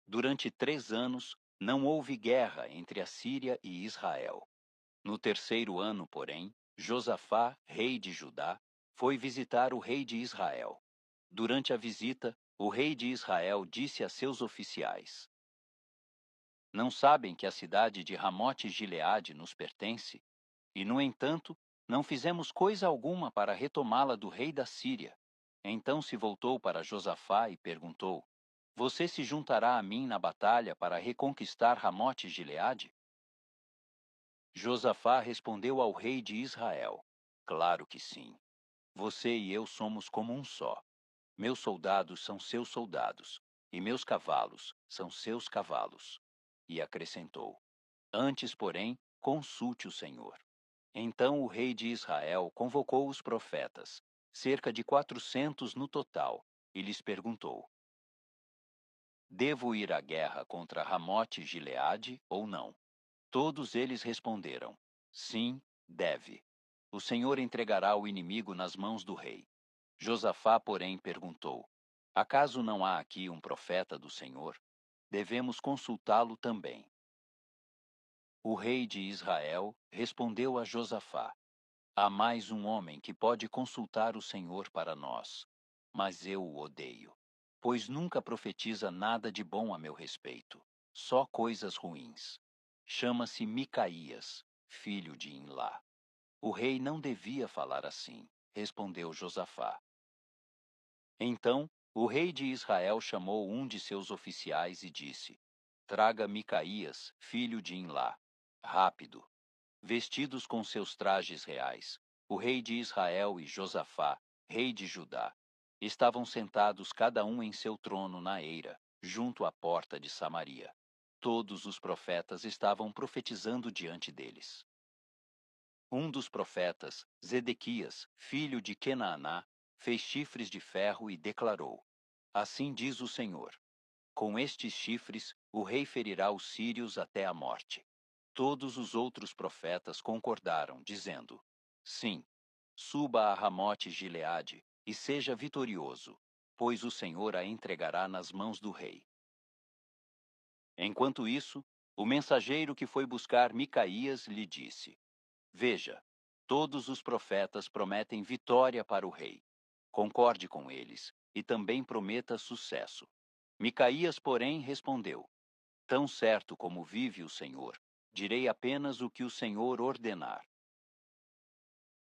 Durante 3 anos, não houve guerra entre a Síria e Israel. No terceiro ano, porém, Josafá, rei de Judá, foi visitar o rei de Israel. Durante a visita, o rei de Israel disse a seus oficiais: Não sabem que a cidade de Ramote-Gileade nos pertence? E, no entanto, não fizemos coisa alguma para retomá-la do rei da Síria. Então se voltou para Josafá e perguntou: Você se juntará a mim na batalha para reconquistar Ramote-Gileade? Josafá respondeu ao rei de Israel: Claro que sim. Você e eu somos como um só. Meus soldados são seus soldados, e meus cavalos são seus cavalos. E acrescentou: Antes, porém, consulte o Senhor. Então o rei de Israel convocou os profetas, cerca de 400 no total, e lhes perguntou: Devo ir à guerra contra Ramote-Gileade ou não? Todos eles responderam: Sim, deve. O Senhor entregará o inimigo nas mãos do rei. Josafá, porém, perguntou: Acaso não há aqui um profeta do Senhor? Devemos consultá-lo também. O rei de Israel respondeu a Josafá: Há mais um homem que pode consultar o Senhor para nós, mas eu o odeio, pois nunca profetiza nada de bom a meu respeito, só coisas ruins. Chama-se Micaías, filho de Imlá. O rei não devia falar assim, respondeu Josafá. Então, o rei de Israel chamou um de seus oficiais e disse: Traga Micaías, filho de Imlá. Rápido. Vestidos com seus trajes reais, o rei de Israel e Josafá, rei de Judá, estavam sentados cada um em seu trono na eira, junto à porta de Samaria. Todos os profetas estavam profetizando diante deles. Um dos profetas, Zedequias, filho de Quenaaná, fez chifres de ferro e declarou: Assim diz o Senhor: Com estes chifres o rei ferirá os sírios até a morte. Todos os outros profetas concordaram, dizendo: Sim, suba a Ramote-Gileade e seja vitorioso, pois o Senhor a entregará nas mãos do rei. Enquanto isso, o mensageiro que foi buscar Micaías lhe disse: Veja, todos os profetas prometem vitória para o rei. Concorde com eles e também prometa sucesso. Micaías, porém, respondeu: Tão certo como vive o Senhor, direi apenas o que o Senhor ordenar.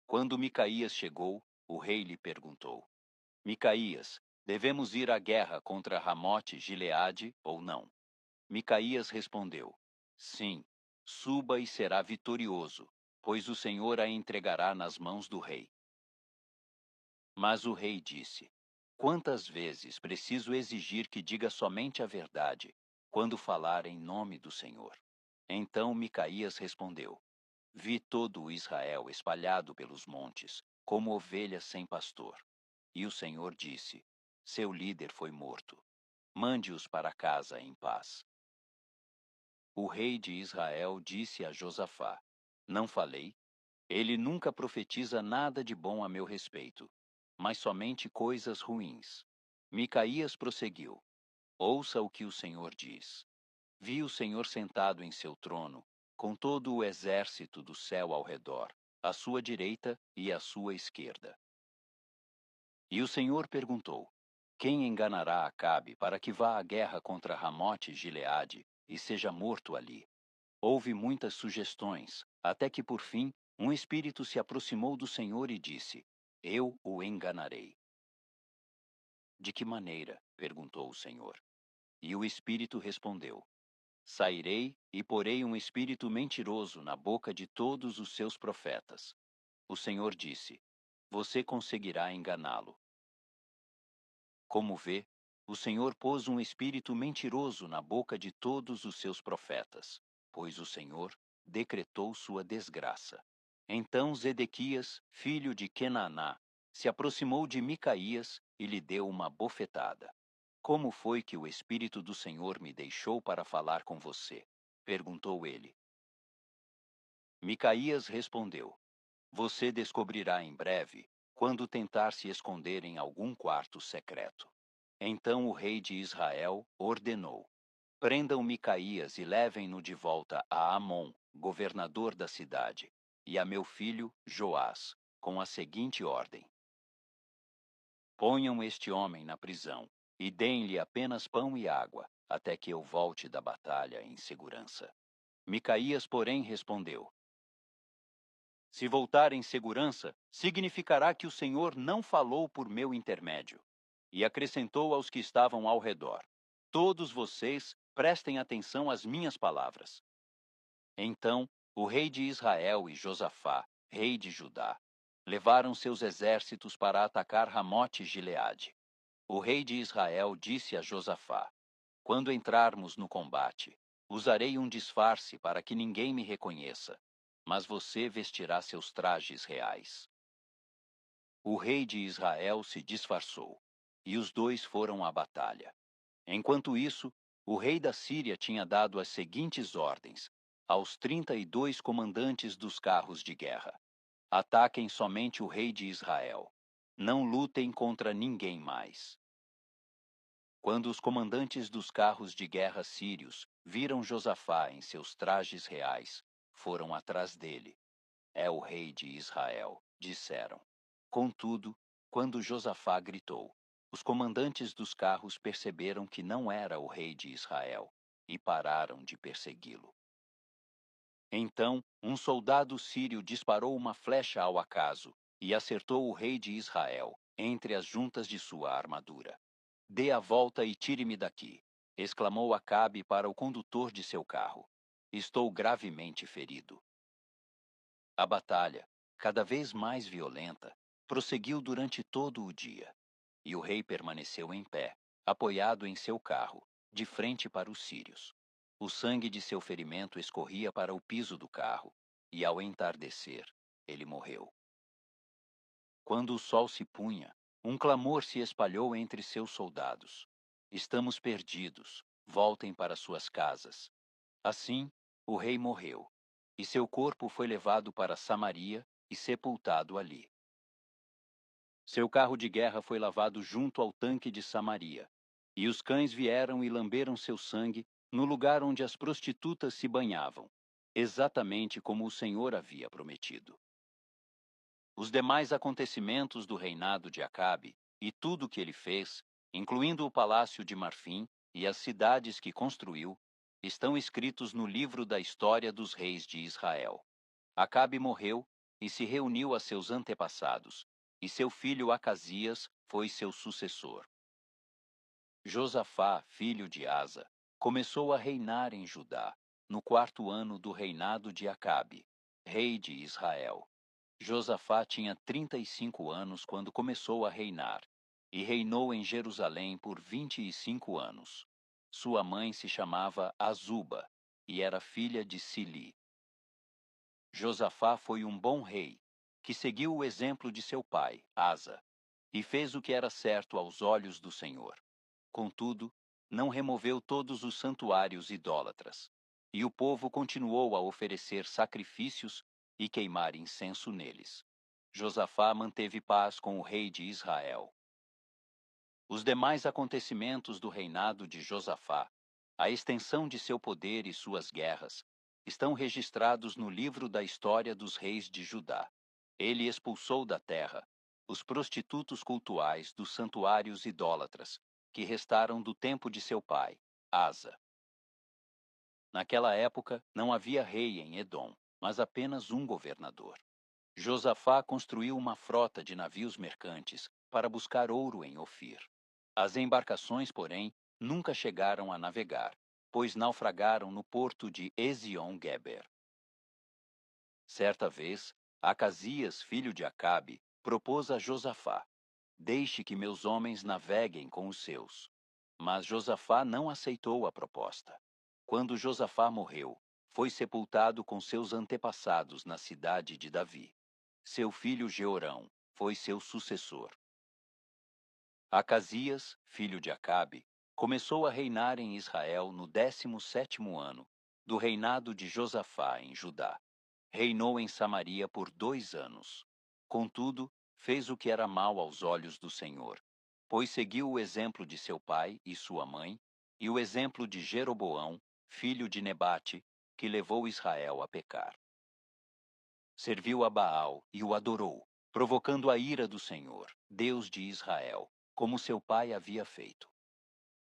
Quando Micaías chegou, o rei lhe perguntou: Micaías, devemos ir à guerra contra Ramote-Gileade ou não? Micaías respondeu: Sim, suba e será vitorioso, pois o Senhor a entregará nas mãos do rei. Mas o rei disse: Quantas vezes preciso exigir que diga somente a verdade, quando falar em nome do Senhor? Então Micaías respondeu: Vi todo o Israel espalhado pelos montes, como ovelhas sem pastor. E o Senhor disse: Seu líder foi morto. Mande-os para casa em paz. O rei de Israel disse a Josafá: Não falei? Ele nunca profetiza nada de bom a meu respeito, mas somente coisas ruins. Micaías prosseguiu: Ouça o que o Senhor diz. Vi o Senhor sentado em seu trono, com todo o exército do céu ao redor, à sua direita e à sua esquerda. E o Senhor perguntou: Quem enganará Acabe para que vá à guerra contra Ramote e Gileade e seja morto ali? Houve muitas sugestões, até que por fim um espírito se aproximou do Senhor e disse: Eu o enganarei. De que maneira? Perguntou o Senhor. E o espírito respondeu: Sairei e porei um espírito mentiroso na boca de todos os seus profetas. O Senhor disse: Você conseguirá enganá-lo. Como vê, o Senhor pôs um espírito mentiroso na boca de todos os seus profetas, pois o Senhor decretou sua desgraça. Então Zedequias, filho de Quenaaná, se aproximou de Micaías e lhe deu uma bofetada. Como foi que o Espírito do Senhor me deixou para falar com você? Perguntou ele. Micaías respondeu: Você descobrirá em breve, quando tentar se esconder em algum quarto secreto. Então o rei de Israel ordenou: Prendam Micaías e levem-no de volta a Amon, governador da cidade, e a meu filho Joás, com a seguinte ordem: ponham este homem na prisão e deem-lhe apenas pão e água, até que eu volte da batalha em segurança. Micaías, porém, respondeu: se voltar em segurança, significará que o Senhor não falou por meu intermédio. E acrescentou aos que estavam ao redor: todos vocês prestem atenção às minhas palavras. Então, o rei de Israel e Josafá, rei de Judá, levaram seus exércitos para atacar Ramote-Gileade. O rei de Israel disse a Josafá: quando entrarmos no combate, usarei um disfarce para que ninguém me reconheça, mas você vestirá seus trajes reais. O rei de Israel se disfarçou, e os dois foram à batalha. Enquanto isso, o rei da Síria tinha dado as seguintes ordens aos 32 comandantes dos carros de guerra: ataquem somente o rei de Israel. Não lutem contra ninguém mais. Quando os comandantes dos carros de guerra sírios viram Josafá em seus trajes reais, foram atrás dele. É o rei de Israel, disseram. Contudo, quando Josafá gritou, os comandantes dos carros perceberam que não era o rei de Israel e pararam de persegui-lo. Então, um soldado sírio disparou uma flecha ao acaso e acertou o rei de Israel entre as juntas de sua armadura. Dê a volta e tire-me daqui, exclamou Acabe para o condutor de seu carro. Estou gravemente ferido. A batalha, cada vez mais violenta, prosseguiu durante todo o dia, e o rei permaneceu em pé, apoiado em seu carro, de frente para os sírios. O sangue de seu ferimento escorria para o piso do carro, e ao entardecer, ele morreu. Quando o sol se punha, um clamor se espalhou entre seus soldados: estamos perdidos, voltem para suas casas. Assim, o rei morreu, e seu corpo foi levado para Samaria e sepultado ali. Seu carro de guerra foi lavado junto ao tanque de Samaria, e os cães vieram e lamberam seu sangue no lugar onde as prostitutas se banhavam, exatamente como o Senhor havia prometido. Os demais acontecimentos do reinado de Acabe e tudo o que ele fez, incluindo o palácio de Marfim e as cidades que construiu, estão escritos no livro da história dos reis de Israel. Acabe morreu e se reuniu a seus antepassados, e seu filho Acasias foi seu sucessor. Josafá, filho de Asa, começou a reinar em Judá, no 4º ano do reinado de Acabe, rei de Israel. Josafá tinha 35 anos quando começou a reinar, e reinou em Jerusalém por 25 anos. Sua mãe se chamava Azuba, e era filha de Sili. Josafá foi um bom rei, que seguiu o exemplo de seu pai, Asa, e fez o que era certo aos olhos do Senhor. Contudo, não removeu todos os santuários idólatras, e o povo continuou a oferecer sacrifícios e queimar incenso neles. Josafá manteve paz com o rei de Israel. Os demais acontecimentos do reinado de Josafá, a extensão de seu poder e suas guerras, estão registrados no livro da história dos reis de Judá. Ele expulsou da terra os prostitutos cultuais dos santuários idólatras, que restaram do tempo de seu pai, Asa. Naquela época, não havia rei em Edom, mas apenas um governador. Josafá construiu uma frota de navios mercantes para buscar ouro em Ofir. As embarcações, porém, nunca chegaram a navegar, pois naufragaram no porto de Ezion-Geber. Certa vez, Acasias, filho de Acabe, propôs a Josafá: deixe que meus homens naveguem com os seus. Mas Josafá não aceitou a proposta. Quando Josafá morreu, foi sepultado com seus antepassados na cidade de Davi. Seu filho Jeorão foi seu sucessor. Acasias, filho de Acabe, começou a reinar em Israel no 17º ano do reinado de Josafá em Judá. Reinou em Samaria por 2 anos. Contudo, fez o que era mal aos olhos do Senhor, pois seguiu o exemplo de seu pai e sua mãe e o exemplo de Jeroboão, filho de Nebate, que levou Israel a pecar. Serviu a Baal e o adorou, provocando a ira do Senhor, Deus de Israel, como seu pai havia feito.